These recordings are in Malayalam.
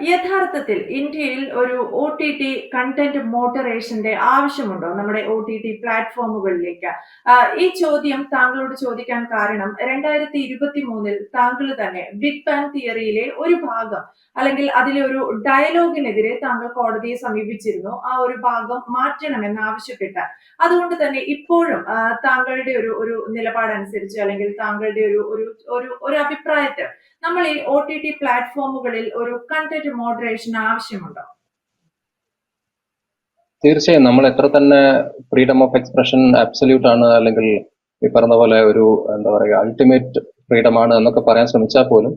യഥാർത്ഥത്തിൽ ഇന്ത്യയിൽ ഒരു OTT കണ്ടന്റ് മോഡറേഷന്റെ ആവശ്യമുണ്ടോ നമ്മുടെ OTT പ്ലാറ്റ്ഫോമുകളിലേക്ക്? ഈ ചോദ്യം താങ്കളോട് ചോദിക്കാൻ കാരണം 2023 താങ്കൾ തന്നെ ബിഗ് ബാങ് തിയറിയിലെ ഒരു ഭാഗം അല്ലെങ്കിൽ അതിലെ ഒരു ഡയലോഗിനെതിരെ താങ്കൾ കോടതിയെ സമീപിച്ചിരുന്നു. ആ ഒരു ഭാഗം മാറ്റണമെന്ന് ആവശ്യപ്പെട്ട്. അതുകൊണ്ട് തന്നെ ഇപ്പോഴും താങ്കളുടെ ഒരു നിലപാടനുസരിച്ച് അല്ലെങ്കിൽ താങ്കളുടെ ഒരു അഭിപ്രായത്തിൽ നമ്മൾ ഈ OTT പ്ലാറ്റ്ഫോമുകളിൽ ഒരു കണ്ടന്റ് മോഡറേഷൻ ആവശ്യമുണ്ടോ? തീർച്ചയായും നമ്മൾ എത്ര തന്നെ ഫ്രീഡം ഓഫ് എക്സ്പ്രഷൻ അബ്സല്യൂട്ട് ആണ്, അല്ലെങ്കിൽ ഈ പറഞ്ഞ പോലെ ഒരു എന്താ പറയുക അൾട്ടിമേറ്റ് ഫ്രീഡം ആണ് എന്നൊക്കെ പറയാൻ ശ്രമിച്ചാൽ പോലും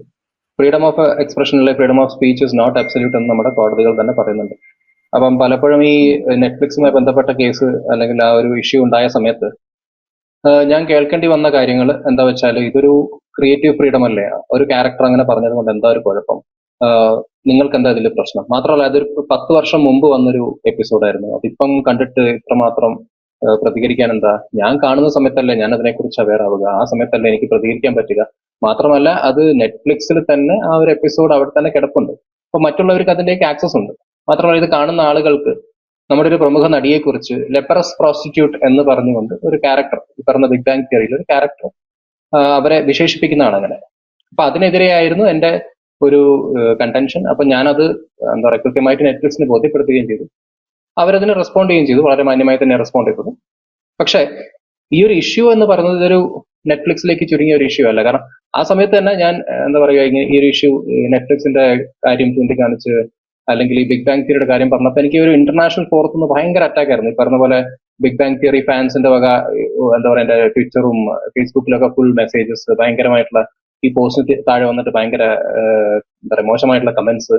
ഫ്രീഡം ഓഫ് എക്സ്പ്രഷനിലെ freedom of speech is not absolute എന്ന് നമ്മുടെ കോടതികൾ തന്നെ പറയുന്നുണ്ട്. അപ്പം പലപ്പോഴും ഈ നെറ്റ്ഫ്ലിക്സുമായി ബന്ധപ്പെട്ട കേസ് അല്ലെങ്കിൽ ആ ഒരു ഇഷ്യൂ ഉണ്ടായ സമയത്ത് ഞാൻ കേൾക്കേണ്ടി വന്ന കാര്യങ്ങൾ എന്താ വെച്ചാൽ, ഇതൊരു ക്രിയേറ്റീവ് ഫ്രീഡം അല്ലേ, ഒരു ക്യാരക്ടർ അങ്ങനെ പറഞ്ഞത് കൊണ്ട് എന്താ ഒരു കുഴപ്പം, നിങ്ങൾക്ക് എന്താ ഇതിൽ പ്രശ്നം? മാത്രമല്ല അതൊരു 10 വർഷം മുമ്പ് വന്നൊരു എപ്പിസോഡായിരുന്നു. അതിപ്പം കണ്ടിട്ട് ഇത്രമാത്രം പ്രതികരിക്കാൻ എന്താ? ഞാൻ കാണുന്ന സമയത്തല്ലേ ഞാൻ അതിനെക്കുറിച്ച് അവെയർ ആവുക, ആ സമയത്തല്ലേ എനിക്ക് പ്രതികരിക്കാൻ പറ്റുക. മാത്രമല്ല അത് നെറ്റ്ഫ്ലിക്സിൽ തന്നെ ആ ഒരു എപ്പിസോഡ് അവിടെ തന്നെ കിടപ്പുണ്ട്. അപ്പൊ മറ്റുള്ളവർക്ക് അതിലേക്ക് ആക്സസ് ഉണ്ട്. മാത്രമല്ല ഇത് കാണുന്ന ആളുകൾക്ക് നമ്മുടെ ഒരു പ്രമുഖ നടിയെക്കുറിച്ച് ലെപ്പറസ് പ്രോസ്റ്റിറ്റ്യൂട്ട് എന്ന് പറഞ്ഞുകൊണ്ട് ഒരു ക്യാരക്ടർ, ഈ പറഞ്ഞ ബിഗ് ബാങ് തിയറിയിൽ ഒരു ക്യാരക്ടർ അവരെ വിശേഷിപ്പിക്കുന്നതാണ് അങ്ങനെ. അപ്പൊ അതിനെതിരെയായിരുന്നു എന്റെ ഒരു കണ്ടൻഷൻ. അപ്പൊ ഞാനത് എന്താ പറയുക കൃത്യമായിട്ട് നെറ്റ്ഫ്ലിക്സിന് ബോധ്യപ്പെടുത്തുകയും ചെയ്തു. അവരതിന് റെസ്പോണ്ട് ചെയ്യുകയും ചെയ്തു, വളരെ മാന്യമായി തന്നെ റെസ്പോണ്ട് ചെയ്തത്. പക്ഷേ ഈ ഒരു ഇഷ്യൂ എന്ന് പറയുന്നത് ഇതൊരു നെറ്റ്ഫ്ലിക്സിലേക്ക് ചുരുങ്ങിയ ഒരു ഇഷ്യൂ അല്ല. കാരണം ആ സമയത്ത് തന്നെ ഞാൻ എന്താ പറയുക ഈ ഒരു ഇഷ്യൂ നെറ്റ്ഫ്ലിക്സിന്റെ കാര്യം ചൂണ്ടിക്കാണിച്ച് അല്ലെങ്കിൽ ഈ ബിഗ് ബാങ് തിയറിയുടെ കാര്യം പറഞ്ഞപ്പോൾ എനിക്ക് ഒരു ഇന്റർനാഷണൽ ഫോറത്ത് നിന്ന് ഭയങ്കര അറ്റാക്ക് ആയിരുന്നു. ഈ പറഞ്ഞ പോലെ ബിഗ് ബാങ് തിയറി ഫാൻസിന്റെ വക എന്താ പറയുക എന്റെ ട്വിറ്ററും ഫേസ്ബുക്കിലൊക്കെ ഫുൾ മെസ്സേജസ്, ഭയങ്കരമായിട്ടുള്ള ഈ പോസ്റ്റിന് താഴെ വന്നിട്ട് ഭയങ്കര എന്താ പറയുക മോശമായിട്ടുള്ള കമന്റ്സ്,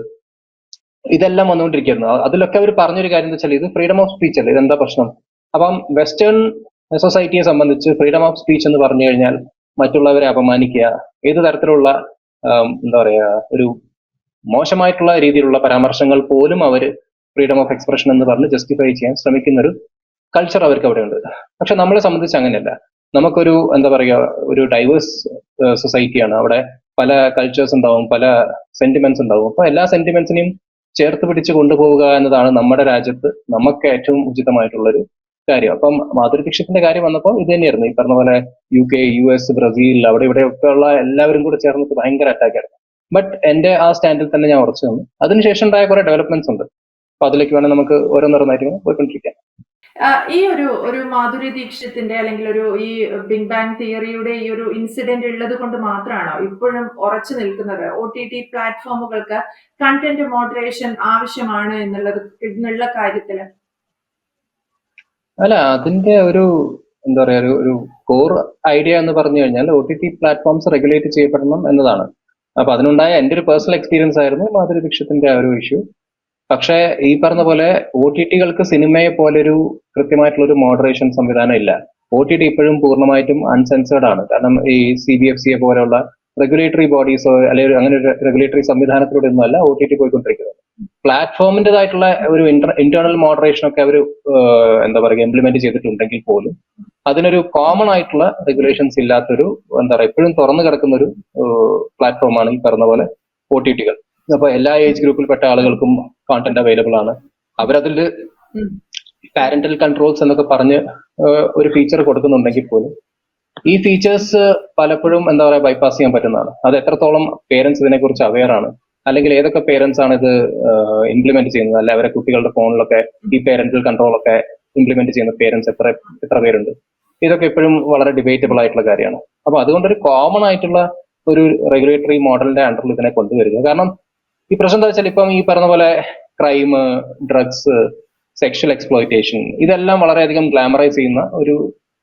ഇതെല്ലാം വന്നുകൊണ്ടിരിക്കുന്നു. അതിലൊക്കെ അവർ പറഞ്ഞൊരു കാര്യം എന്താ വെച്ചാൽ ഇത് ഫ്രീഡം ഓഫ് സ്പീച്ച് അല്ലേ, ഇതെന്താ പ്രശ്നം? അപ്പം വെസ്റ്റേൺ സൊസൈറ്റിയെ സംബന്ധിച്ച് ഫ്രീഡം ഓഫ് സ്പീച്ച് എന്ന് പറഞ്ഞു കഴിഞ്ഞാൽ മറ്റുള്ളവരെ അപമാനിക്കുക, ഏത് തരത്തിലുള്ള എന്താ പറയാ ഒരു മോശമായിട്ടുള്ള രീതിയിലുള്ള പരാമർശങ്ങൾ പോലും അവർ ഫ്രീഡം ഓഫ് എക്സ്പ്രഷൻ എന്ന് പറഞ്ഞ് ജസ്റ്റിഫൈ ചെയ്യാൻ ശ്രമിക്കുന്ന ഒരു കൾച്ചർ അവർക്ക് അവിടെ ഉണ്ട്. പക്ഷെ നമ്മളെ സംബന്ധിച്ച് അങ്ങനെയല്ല. നമുക്കൊരു എന്താ പറയുക ഒരു ഡൈവേഴ്സ് സൊസൈറ്റിയാണ്. അവിടെ പല കൾച്ചേഴ്സ് ഉണ്ടാവും, പല സെന്റിമെന്റ്സ് ഉണ്ടാവും. അപ്പൊ എല്ലാ സെന്റിമെന്റ്സിനെയും ചേർത്ത് പിടിച്ച് കൊണ്ടുപോവുക എന്നതാണ് നമ്മുടെ രാജ്യത്ത് നമുക്ക് ഏറ്റവും ഉചിതമായിട്ടുള്ളൊരു കാര്യം. അപ്പം മാധുരി ദീക്ഷിത്തിന്റെ കാര്യം വന്നപ്പോൾ ഇത് തന്നെയായിരുന്നു. ഈ പറഞ്ഞ പോലെ UK, US, ബ്രസീൽ അവിടെ ഇവിടെയൊക്കെ ഉള്ള എല്ലാവരും കൂടെ ചേർന്നിട്ട് ഭയങ്കര അറ്റാക്ക് ആയിരുന്നു. ബട്ട് എന്റെ ആ സ്റ്റാൻഡിൽ തന്നെ ഞാൻ ഉറച്ചു നിന്നു. അതിനുശേഷം ഉണ്ടായ കുറെ ഡെവലപ്മെന്റ്സ് ഉണ്ട്. അപ്പൊ അതിലേക്ക് വേണം നമുക്ക് ഓരോന്നോരോന്നായിട്ട് പോയിക്കൊണ്ടിരിക്കാൻ. ഈ ഒരു മാധുരി ദീക്ഷിത്തിന്റെ അല്ലെങ്കിൽ ഈ ബിഗ് ബാങ് തിയറിയുടെ ഈ ഒരു ഇൻസിഡന്റ് ഉള്ളത് കൊണ്ട് മാത്രമാണോ ഇപ്പോഴും ഉറച്ചു നിൽക്കുന്നത് OTT പ്ലാറ്റ്ഫോമുകൾക്ക് കണ്ടന്റ് മോഡറേഷൻ ആവശ്യമാണ് എന്നുള്ള കാര്യത്തില്? അല്ല, അതിന്റെ ഒരു എന്താ പറയാ ഒരു കോർ ഐഡിയ എന്ന് പറഞ്ഞു കഴിഞ്ഞാൽ OTT പ്ലാറ്റ്ഫോംസ് റെഗുലേറ്റ് ചെയ്യപ്പെടണം എന്നതാണ്. അപ്പൊ അതിനുണ്ടായ എന്റെ ഒരു പേഴ്സണൽ എക്സ്പീരിയൻസ് ആയിരുന്നു മാധുരി ദീക്ഷിത്തിന്റെ ആ ഒരു ഇഷ്യൂ. പക്ഷേ ഈ പറഞ്ഞ പോലെ OTT-കൾക്ക് സിനിമയെ പോലൊരു കൃത്യമായിട്ടുള്ള ഒരു മോഡറേഷൻ സംവിധാനം ഇല്ല. OTT ഇപ്പോഴും പൂർണ്ണമായിട്ടും അൺസെൻസേർഡ് ആണ്. കാരണം ഈ CBFCയെ പോലെയുള്ള റെഗുലേറ്ററി ബോഡീസോ അല്ലെങ്കിൽ അങ്ങനെ ഒരു റെഗുലേറ്ററി സംവിധാനത്തിലൂടെ ഒന്നും അല്ല OTT പോയിക്കൊണ്ടിരിക്കുന്നത്. പ്ലാറ്റ്ഫോമിൻ്റെതായിട്ടുള്ള ഒരു ഇന്റേണൽ മോഡറേഷൻ ഒക്കെ അവർ എന്താ പറയുക ഇംപ്ലിമെന്റ് ചെയ്തിട്ടുണ്ടെങ്കിൽ പോലും അതിനൊരു കോമൺ ആയിട്ടുള്ള റെഗുലേഷൻസ് ഇല്ലാത്തൊരു എന്താ പറയുക എപ്പോഴും തുറന്നു കിടക്കുന്ന ഒരു പ്ലാറ്റ്ഫോമാണ് ഈ പറഞ്ഞ പോലെ OTT-കൾ. അപ്പൊ എല്ലാ ഏജ് ഗ്രൂപ്പിൽപ്പെട്ട ആളുകൾക്കും കോണ്ടന്റ് അവൈലബിൾ ആണ്. അവരതിൽ പാരന്റൽ കൺട്രോൾസ് എന്നൊക്കെ പറഞ്ഞ് ഒരു ഫീച്ചർ കൊടുക്കുന്നുണ്ടെങ്കിൽ പോലും ഈ ഫീച്ചേഴ്സ് പലപ്പോഴും എന്താ പറയുക ബൈപ്പാസ് ചെയ്യാൻ പറ്റുന്നതാണ്. അത് എത്രത്തോളം പേരൻസ് ഇതിനെക്കുറിച്ച് അവെയർ ആണ്, അല്ലെങ്കിൽ ഏതൊക്കെ പേരൻസ് ആണ് ഇത് ഇംപ്ലിമെന്റ് ചെയ്യുന്നത്, അല്ലെ അവരെ കുട്ടികളുടെ ഫോണിലൊക്കെ ഈ പേരന്റൽ കൺട്രോൾ ഒക്കെ ഇംപ്ലിമെന്റ് ചെയ്യുന്ന പേരൻസ് എത്ര പേരുണ്ട്, ഇതൊക്കെ എപ്പോഴും വളരെ ഡിബേറ്റബിൾ ആയിട്ടുള്ള കാര്യമാണ്. അപ്പൊ അതുകൊണ്ടൊരു കോമൺ ആയിട്ടുള്ള ഒരു റെഗുലേറ്ററി മോഡലിന്റെ അണ്ടറിൽ ഇതിനെ കൊണ്ടുവരിക. കാരണം ഈ പ്രശ്നം എന്താ വെച്ചാൽ ഇപ്പം ഈ പറഞ്ഞ പോലെ ക്രൈം, ഡ്രഗ്സ്, സെക്ഷൽ എക്സ്പ്ലോയിറ്റേഷൻ ഇതെല്ലാം വളരെയധികം ഗ്ലാമറൈസ് ചെയ്യുന്ന ഒരു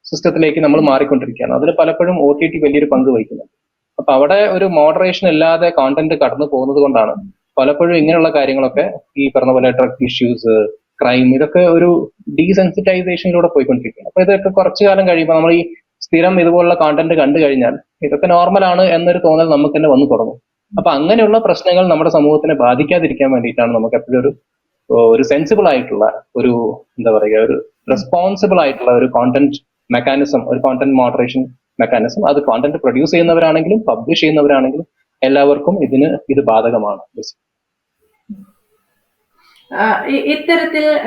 സിസ്റ്റത്തിലേക്ക് നമ്മൾ മാറിക്കൊണ്ടിരിക്കുകയാണ്. അതിൽ പലപ്പോഴും OTT വലിയൊരു പങ്ക് വഹിക്കുന്നുണ്ട്. അപ്പൊ അവിടെ ഒരു മോഡറേഷൻ ഇല്ലാതെ കോണ്ടന്റ് കടന്നു പോകുന്നത് കൊണ്ടാണ് പലപ്പോഴും ഇങ്ങനെയുള്ള കാര്യങ്ങളൊക്കെ ഈ പറഞ്ഞ പോലെ ഡ്രഗ് ഇഷ്യൂസ്, ക്രൈം ഇതൊക്കെ ഒരു ഡീസെൻസിറ്റൈസേഷനിലൂടെ പോയിക്കൊണ്ടിരിക്കുന്നത്. അപ്പൊ ഇതൊക്കെ കുറച്ചു കാലം കഴിയുമ്പോൾ നമ്മൾ ഈ സ്ഥിരം ഇതുപോലുള്ള കോണ്ടന്റ് കണ്ടു കഴിഞ്ഞാൽ ഇതൊക്കെ നോർമലാണ് എന്നൊരു തോന്നൽ നമുക്ക് തന്നെ വന്നു തുടങ്ങും. അപ്പൊ അങ്ങനെയുള്ള പ്രശ്നങ്ങൾ നമ്മുടെ സമൂഹത്തിനെ ബാധിക്കാതിരിക്കാൻ വേണ്ടിയിട്ടാണ് നമുക്ക് എപ്പോഴും ഒരു സെൻസിബിൾ ആയിട്ടുള്ള ഒരു എന്താ പറയുക ഒരു റെസ്പോൺസിബിൾ ആയിട്ടുള്ള ഒരു കോണ്ടന്റ് മെക്കാനിസം, ഒരു കോണ്ടന്റ് മോഡറേഷൻ മെക്കാനിസം. അത് കോണ്ടന്റ് പ്രൊഡ്യൂസ് ചെയ്യുന്നവരാണെങ്കിലും പബ്ലിഷ് ചെയ്യുന്നവരാണെങ്കിലും എല്ലാവർക്കും ഇത് ബാധകമാണ്.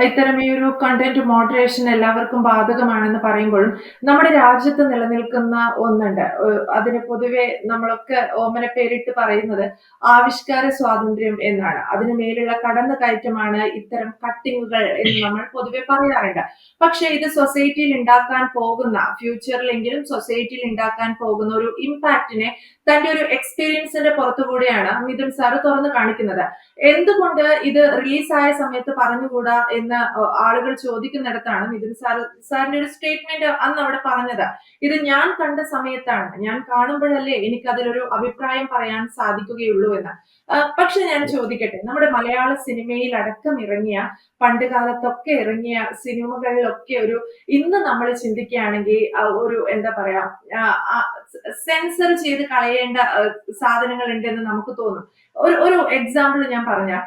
ഇത്തരം ഈ ഒരു കണ്ടന്റ് മോഡറേഷൻ എല്ലാവർക്കും ബാധകമാണെന്ന് പറയുമ്പോഴും നമ്മുടെ രാജ്യത്ത് നിലനിൽക്കുന്ന ഒന്നുണ്ട്. അതിന് പൊതുവെ നമ്മളൊക്കെ ഓമന പേരിട്ട് പറയുന്നത് ആവിഷ്കാര സ്വാതന്ത്ര്യം എന്നാണ്. അതിന് മേലുള്ള കടന്നുകയറ്റമാണ് ഇത്തരം കട്ടിങ്ങുകൾ എന്ന് നമ്മൾ പൊതുവെ പറയാറുണ്ട്. പക്ഷെ ഇത് സൊസൈറ്റിയിൽ ഉണ്ടാക്കാൻ പോകുന്ന, ഫ്യൂച്ചറിലെങ്കിലും സൊസൈറ്റിയിൽ ഉണ്ടാക്കാൻ പോകുന്ന ഒരു ഇമ്പാക്റ്റിനെ തന്റെ ഒരു എക്സ്പീരിയൻസിന്റെ പുറത്തുകൂടെയാണ് മിഥുൻ സാർ തുറന്നു കാണിക്കുന്നത്. എന്തുകൊണ്ട് ഇത് റിലീസായ സമയത്ത് പറഞ്ഞുകൂടാ എന്ന് ആളുകൾ ചോദിക്കുന്നിടത്താണ് മിഥുൻ സാറിന്റെ ഒരു സ്റ്റേറ്റ്മെന്റ് അന്ന് അവിടെ പറഞ്ഞത്. ഇത് ഞാൻ കണ്ട സമയത്താണ്, ഞാൻ കാണുമ്പോഴല്ലേ എനിക്ക് അതിലൊരു അഭിപ്രായം പറയാൻ സാധിക്കുകയുള്ളൂ എന്ന്. പക്ഷെ ഞാൻ ചോദിക്കട്ടെ, നമ്മുടെ മലയാള സിനിമയിൽ അടക്കം ഇറങ്ങിയ, പണ്ട് കാലത്തൊക്കെ ഇറങ്ങിയ സിനിമകളിലൊക്കെ ഒരു ഇന്ന് നമ്മൾ ചിന്തിക്കുകയാണെങ്കിൽ ഒരു എന്താ പറയാ, സെൻസർ ചെയ്ത് കളയേണ്ട സാധനങ്ങൾ ഉണ്ടെന്ന് നമുക്ക് തോന്നും. ഒരു എക്സാമ്പിൾ ഞാൻ പറഞ്ഞാൽ,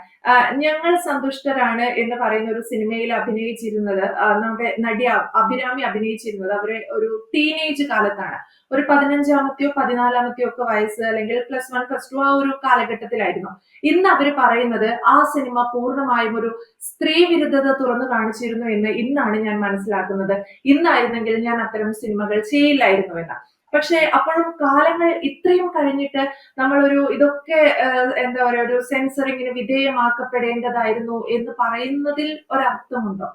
ഞങ്ങൾ സന്തുഷ്ടരാണ് എന്ന് പറയുന്ന ഒരു സിനിമയിൽ അഭിനയിച്ചിരുന്നത് നമ്മുടെ നടി അഭിരാമി അഭിനയിച്ചിരുന്നത് അവരെ ഒരു ടീനേജ് കാലത്താണ്. ഒരു 15-ാമത്തെയോ 14-ാമത്തെയോ ഒക്കെ വയസ്സ്, അല്ലെങ്കിൽ +1 +2 ആ ഒരു കാലഘട്ടത്തിലായിരുന്നു. ഇന്ന് അവര് പറയുന്നത് ആ സിനിമ പൂർണ്ണമായും ഒരു സ്ത്രീ വിരുദ്ധത തുറന്നു കാണിച്ചിരുന്നു എന്ന് ഇന്നാണ് ഞാൻ മനസ്സിലാക്കുന്നത്. ഇന്നായിരുന്നെങ്കിൽ ഞാൻ അത്തരം സിനിമകൾ ചെയ്യില്ലായിരുന്നു എന്ന്. പക്ഷെ അപ്പോഴും കാലങ്ങൾ ഇത്രയും കഴിഞ്ഞിട്ട് നമ്മളൊരു ഇതൊക്കെ എന്താ പറയാ, ഒരു സെൻസറിങ്ങിന് വിധേയമാക്കപ്പെടേണ്ടതായിരുന്നു എന്ന് പറയുന്നതിൽ ഒരർത്ഥമുണ്ടോ?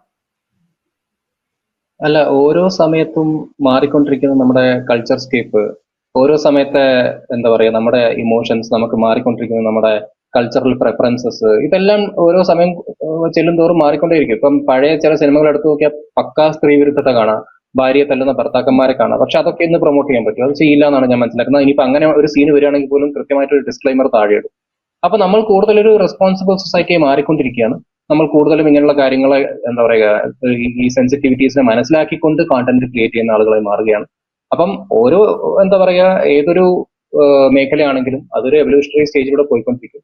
അല്ല, ഓരോ സമയത്തും മാറിക്കൊണ്ടിരിക്കുന്ന നമ്മുടെ കൾച്ചർ സ്കേപ്പ്, ഓരോ സമയത്തെ എന്താ പറയാ നമ്മുടെ ഇമോഷൻസ്, നമുക്ക് മാറിക്കൊണ്ടിരിക്കുന്ന നമ്മുടെ കൾച്ചറൽ പ്രെഫറൻസസ്, ഇതെല്ലാം ഓരോ സമയം ചെല്ലും തോറും മാറിക്കൊണ്ടേയിരിക്കും. ഇപ്പം പഴയ ചില സിനിമകൾ എടുത്തു നോക്കിയാൽ പക്കാ സ്ത്രീ വിരുദ്ധത കാണാം, ഭാര്യയെ തല്ലുന്ന ഭർത്താക്കന്മാരെ കാണാം. പക്ഷെ അതൊക്കെ ഇന്ന് പ്രൊമോട്ട് ചെയ്യാൻ പറ്റും? അത് ചെയ്യില്ല എന്നാണ് ഞാൻ മനസ്സിലാക്കുന്നത്. ഇനിയിപ്പോ അങ്ങനെ ഒരു സീൻ വരികയാണെങ്കിൽ പോലും കൃത്യമായിട്ട് ഒരു ഡിസ്ക്ലൈമർ താഴെ ഇടും. അപ്പൊ നമ്മൾ കൂടുതലൊരു റെസ്പോൺസിബിൾ സൊസൈറ്റിയെ മാറിക്കൊണ്ടിരിക്കുകയാണ്. നമ്മൾ കൂടുതലും ഇങ്ങനെയുള്ള കാര്യങ്ങളെ എന്താ പറയുക, ഈ സെൻസിറ്റിവിറ്റീസിനെ മനസ്സിലാക്കിക്കൊണ്ട് കോണ്ടന്റ് ക്രിയേറ്റ് ചെയ്യുന്ന ആളുകളായി മാറുകയാണ്. അപ്പം ഓരോ എന്താ പറയുക, ഏതൊരു മേഖലയാണെങ്കിലും അതൊരു എവല്യൂഷണറി സ്റ്റേജിലൂടെ പോയിക്കൊണ്ടിരിക്കും.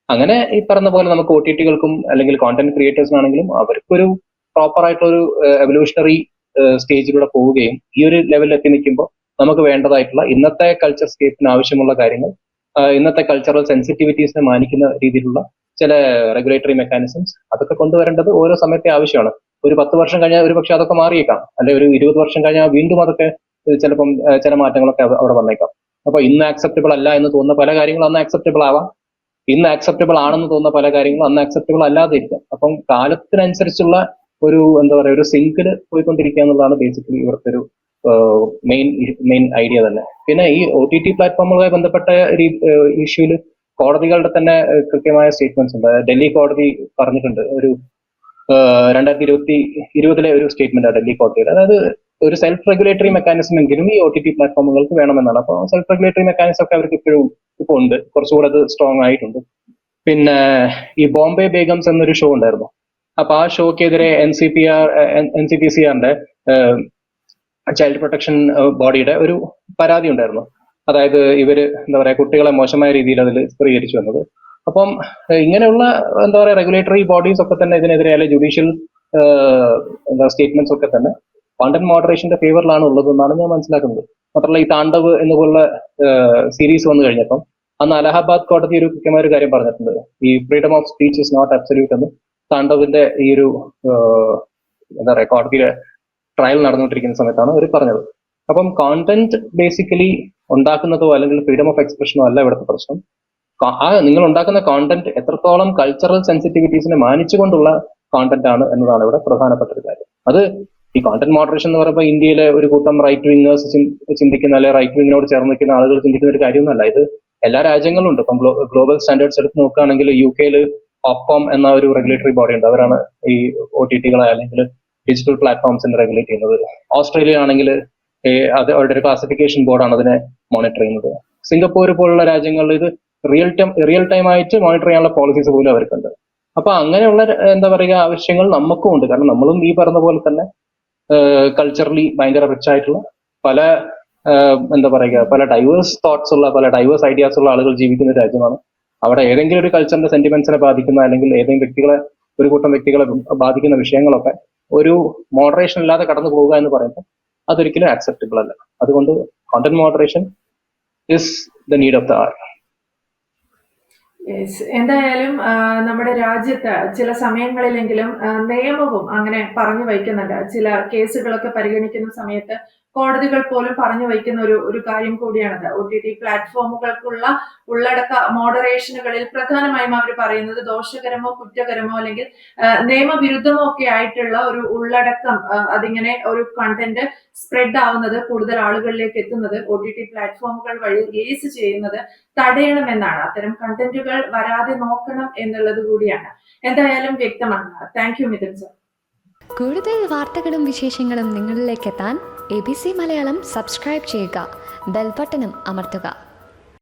അങ്ങനെ ഈ പറഞ്ഞ പോലെ നമുക്ക് OTT-കൾക്കും അല്ലെങ്കിൽ കോണ്ടന്റ് ക്രിയേറ്റേഴ്സിനാണെങ്കിലും അവർക്കൊരു പ്രോപ്പർ ആയിട്ടുള്ള ഒരു എവല്യൂഷണറി സ്റ്റേജിലൂടെ പോവുകയും ഈ ഒരു ലെവലിൽ എത്തി നിൽക്കുമ്പോൾ നമുക്ക് വേണ്ടതായിട്ടുള്ള ഇന്നത്തെ കൾച്ചർ സ്കേപ്പിന് ആവശ്യമുള്ള കാര്യങ്ങൾ, ഇന്നത്തെ കൾച്ചറൽ സെൻസിറ്റിവിറ്റീസിനെ മാനിക്കുന്ന രീതിയിലുള്ള ചില റെഗുലേറ്ററി മെക്കാനിസംസ് അതൊക്കെ കൊണ്ടുവരേണ്ടത് ഓരോ സമയത്തെ ആവശ്യമാണ്. ഒരു 10 വർഷം കഴിഞ്ഞാൽ ഒരു പക്ഷെ അതൊക്കെ മാറിയേക്കാം, അല്ലെ ഒരു 20 വർഷം കഴിഞ്ഞാൽ വീണ്ടും അതൊക്കെ ചിലപ്പം ചില മാറ്റങ്ങളൊക്കെ അവിടെ വന്നേക്കാം. അപ്പൊ ഇന്ന് ആക്സെപ്റ്റബിൾ അല്ല എന്ന് തോന്നുന്ന പല കാര്യങ്ങളും അന്ന് ആക്സെപ്റ്റബിൾ ആവാം, ഇന്ന് ആക്സെപ്റ്റബിൾ ആണെന്ന് തോന്നുന്ന പല കാര്യങ്ങളും അന്ന് ആക്സെപ്റ്റബിൾ അല്ലാതെ ഇരിക്കും. അപ്പം കാലത്തിനനുസരിച്ചുള്ള ഒരു എന്താ പറയുക, ഒരു സിങ്കില് പോയിക്കൊണ്ടിരിക്കുക എന്നുള്ളതാണ് ബേസിക്കലി ഇവിടുത്തെ ഒരു മെയിൻ ഐഡിയ തന്നെ. പിന്നെ ഈ OTT പ്ലാറ്റ്ഫോമുകളുമായി ബന്ധപ്പെട്ട ഇഷ്യൂല് കോടതികളുടെ തന്നെ കൃത്യമായ സ്റ്റേറ്റ്മെന്റ്സ് ഉണ്ട്. ഡൽഹി കോടതി പറഞ്ഞിട്ടുണ്ട്, ഒരു 2020 ഒരു സ്റ്റേറ്റ്മെന്റ് ഡൽഹി കോടതിയുടെ. അതായത് ഒരു സെൽഫ് റെഗുലേറ്ററി മെക്കാനിസം എങ്കിലും ഈ OTT പ്ലാറ്റ്ഫോമുകൾക്ക് വേണമെന്നാണ്. അപ്പോൾ സെൽഫ് റെഗുലേറ്ററി മെക്കാനിസം ഒക്കെ അവർക്ക് ഇപ്പോഴും ഇപ്പോൾ ഉണ്ട്, കുറച്ചുകൂടെ അത് സ്ട്രോങ് ആയിട്ടുണ്ട്. പിന്നെ ഈ ബോംബെ ബേഗംസ് എന്നൊരു ഷോ ഉണ്ടായിരുന്നു. അപ്പൊ ആ ഷോക്കെതിരെ NCPCRന്റെ ചൈൽഡ് പ്രൊട്ടക്ഷൻ ബോഡിയുടെ ഒരു പരാതി ഉണ്ടായിരുന്നു. അതായത് ഇവര് എന്താ പറയാ, കുട്ടികളെ മോശമായ രീതിയിൽ അതിൽ ചിത്രീകരിച്ചു വന്നത്. അപ്പം ഇങ്ങനെയുള്ള എന്താ പറയാ റെഗുലേറ്ററി ബോഡീസ് ഒക്കെ തന്നെ ഇതിനെതിരെ, അല്ലെങ്കിൽ ജുഡീഷ്യൽ സ്റ്റേറ്റ്മെന്റ്സ് ഒക്കെ തന്നെ കോണ്ടന്റ് മോഡറേഷന്റെ ഫേവറിലാണ് ഉള്ളതെന്നാണ് ഞാൻ മനസ്സിലാക്കുന്നത്. മാത്രമല്ല ഈ താണ്ഡവ് എന്നുപോലുള്ള സീരീസ് വന്നു കഴിഞ്ഞപ്പം അന്ന് അലഹാബാദ് കോടതി ഒരു കൃത്യമായ ഒരു കാര്യം പറഞ്ഞിട്ടുണ്ട്, ഈ freedom of speech is not absolute എന്ന്. താണ്ഡവിന്റെ ഈ ഒരു എന്താ പറയാ കോടതിയിലെ ട്രയൽ നടന്നുകൊണ്ടിരിക്കുന്ന സമയത്താണ് അവർ പറഞ്ഞത്. അപ്പം കോണ്ടന്റ് ബേസിക്കലി ഉണ്ടാക്കുന്നതോ അല്ലെങ്കിൽ ഫ്രീഡം ഓഫ് എക്സ്പ്രഷനോ അല്ല ഇവിടുത്തെ പ്രശ്നം. നിങ്ങൾ ഉണ്ടാക്കുന്ന കോണ്ടന്റ് എത്രത്തോളം കൾച്ചറൽ സെൻസിറ്റിവിറ്റീസിനെ മാനിച്ചുകൊണ്ടുള്ള കോണ്ടന്റ് ആണ് എന്നതാണ് ഇവിടെ പ്രധാനപ്പെട്ട ഒരു കാര്യം. അത് ഈ കോണ്ടന്റ് മോഡറേഷൻ എന്ന് പറയുമ്പോൾ ഇന്ത്യയിലെ ഒരു കൂട്ടം റൈറ്റ് വിങ്ങേഴ്സ് ചിന്തിക്കുന്ന, അല്ലെങ്കിൽ റൈറ്റ് വിങ്ങിനോട് ചേർന്ന് നിൽക്കുന്ന ആളുകൾ ചിന്തിക്കുന്ന ഒരു കാര്യമൊന്നുമല്ല. ഇത് എല്ലാ രാജ്യങ്ങളും ഉണ്ട്. ഇപ്പം ഗ്ലോബൽ സ്റ്റാൻഡേർഡ്സ് എടുത്ത് നോക്കുകയാണെങ്കിൽ UK OPCOM എന്ന ഒരു റെഗുലേറ്ററി ബോഡി ഉണ്ട്. അവരാണ് ഈ OTT-കളെ അല്ലെങ്കിൽ ഡിജിറ്റൽ പ്ലാറ്റ്ഫോംസിനെ റെഗുലേറ്റ് ചെയ്യുന്നത്. ഓസ്ട്രേലിയ ആണെങ്കിൽ അത് അവരുടെ ഒരു ക്ലാസിഫിക്കേഷൻ ബോർഡാണ് അതിനെ മോണിറ്റർ ചെയ്യുന്നത്. സിംഗപ്പൂർ പോലുള്ള രാജ്യങ്ങളിൽ ഇത് റിയൽ ടൈം ആയിട്ട് മോണിറ്റർ ചെയ്യാനുള്ള പോളിസീസ് പോലും അവർക്കുണ്ട്. അപ്പൊ അങ്ങനെയുള്ള എന്താ പറയുക ആവശ്യങ്ങൾ നമുക്കും ഉണ്ട്. കാരണം നമ്മളും ഈ പറഞ്ഞ പോലെ തന്നെ കൾച്ചറലി ഭയങ്കര റിച്ച് ആയിട്ടുള്ള പല എന്താ പറയുക പല ഡൈവേഴ്സ് തോട്ട്സ് ഉള്ള, പല ഡൈവേഴ്സ് ഐഡിയാസ് ഉള്ള ആളുകൾ ജീവിക്കുന്ന രാജ്യമാണ്. അവിടെ ഏതെങ്കിലും ഒരു കൾച്ചറിന്റെ സെന്റിമെന്റ്സിനെ ബാധിക്കുന്ന, അല്ലെങ്കിൽ ഏതെങ്കിലും ഒരു കൂട്ടം വ്യക്തികളെ ബാധിക്കുന്ന വിഷയങ്ങളൊക്കെ ഒരു മോഡറേഷൻ ഇല്ലാതെ കടന്നു പോവുക എന്ന് പറയുമ്പോൾ അതൊരിക്കലും ആക്സെപ്റ്റബിൾ അല്ല. അതുകൊണ്ട് content moderation is the need of the hour. Yes. എന്തായാലും നമ്മുടെ രാജ്യത്ത് ചില സമയങ്ങളിലെങ്കിലും നിയമവും അങ്ങനെ പറഞ്ഞു വയ്ക്കുന്നുണ്ട്. ചില കേസുകളൊക്കെ പരിഗണിക്കുന്ന സമയത്ത് കോടതികൾ പോലും പറഞ്ഞു വയ്ക്കുന്ന ഒരു കാര്യം കൂടിയാണത്. OTT പ്ലാറ്റ്ഫോമുകൾക്കുള്ള ഉള്ളടക്ക മോഡറേഷനുകളിൽ പ്രധാനമായും അവർ പറയുന്നത് ദോഷകരമോ കുറ്റകരമോ അല്ലെങ്കിൽ നിയമവിരുദ്ധമോ ഒക്കെ ആയിട്ടുള്ള ഒരു ഉള്ളടക്കം, അതിങ്ങനെ ഒരു കണ്ടന്റ് സ്പ്രെഡ് ആവുന്നത്, കൂടുതൽ ആളുകളിലേക്ക് എത്തുന്നത്, OTT പ്ലാറ്റ്ഫോമുകൾ വഴി റിലീസ് ചെയ്യുന്നത് തടയണമെന്നാണ്. അത്തരം കണ്ടന്റുകൾ വരാതെ നോക്കണം എന്നുള്ളത് കൂടിയാണ്. എന്തായാലും വ്യക്തമാണ്. Thank you Mithun sir. കൂടുതൽ വാർത്തകളും വിശേഷങ്ങളും നിങ്ങളിലേക്ക് എത്താൻ ABC മലയാളം സബ്സ്ക്രൈബ് ചെയ്യുക, ബെൽ ബട്ടണും അമർത്തുക.